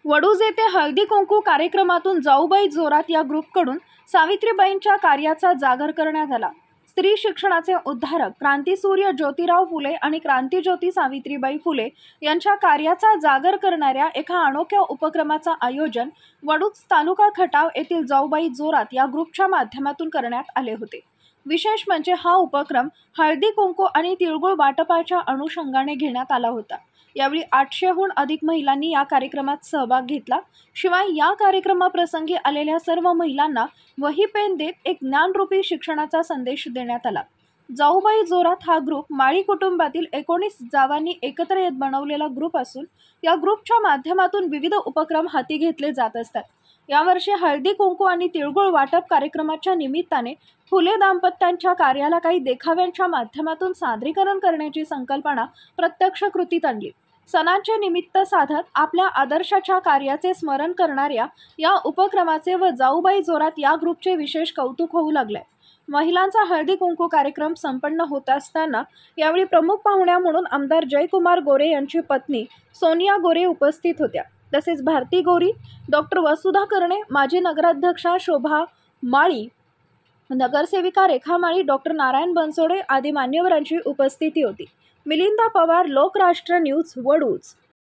वडूज येथे हळदी कुंकू कार्यक्रमातून जाऊबाई जोरात या ग्रुपकडून सावित्रीबाईंच्या कार्याचा जागर करण्यात आला। स्त्री शिक्षणाचे उद्धारक क्रांतीसूर्य ज्योतिराव फुले आणि क्रांतीज्योती सावित्रीबाई फुले यांच्या कार्याचा जागर करणाऱ्या एका अनोख्या उपक्रमाचा आयोजन वडूज तालुका खटाव येथील जाऊबाई जोरात या ग्रुपच्या माध्यमातून करण्यात आले होते। विशेष म्हणजे हा उपक्रम हळदी कुंकू आणि तिळगुळ वाटपाच्या अनुषंगाने घेण्यात आला होता। यावेळी 800हून अधिक महिलांनी या कार्यक्रमात सहभाग घेतला। शिवाय या कार्यक्रमाप्रसंगी आलेल्या सर्व महिलांना वही पेन देत एक ज्ञानरूपी शिक्षणाचा संदेश देण्यात आला। जाऊबाई जोरात हा ग्रुप माळी कुटुंबातील 19 जावांनी एकत्र येत बनवलेला ग्रुप असून या ग्रुपच्या माध्यमातून विविध उपक्रम हाती घेतले जात असतात। यावर्षी हळदी कुंकू आणि तिळगुळ वाटप कार्यक्रमाच्या निमित्ताने फुले दाम्पत्यांच्या कार्याला काही देखाव्यांच्या माध्यमातून सादरीकरण करण्याची संकल्पना प्रत्यक्ष कृतीत आणली। सणाचे निमित्त साधत आपल्या आदर्शाच्या कार्याचे स्मरण करणाऱ्या या उपक्रमाचे व जाऊबाई जोरात या ग्रुपचे विशेष कौतुक होऊ लागले। महिलांचा हळदी कुंकू कार्यक्रम संपन्न होत असताना यावेळी प्रमुख पाहुण्या म्हणून आमदार जयकुमार गोरे यांची पत्नी सोनिया गोरे उपस्थित होत्या। तसेच भारती गोरी, डॉक्टर वसुधा करणे, माजी नगराध्यक्षा शोभा माळी, नगरसेविका रेखा माळी, डॉक्टर नारायण बनसोडे आदी मान्यवरांची उपस्थिती होती। Melinda Pawar, Lokrashtra news, Vaduj.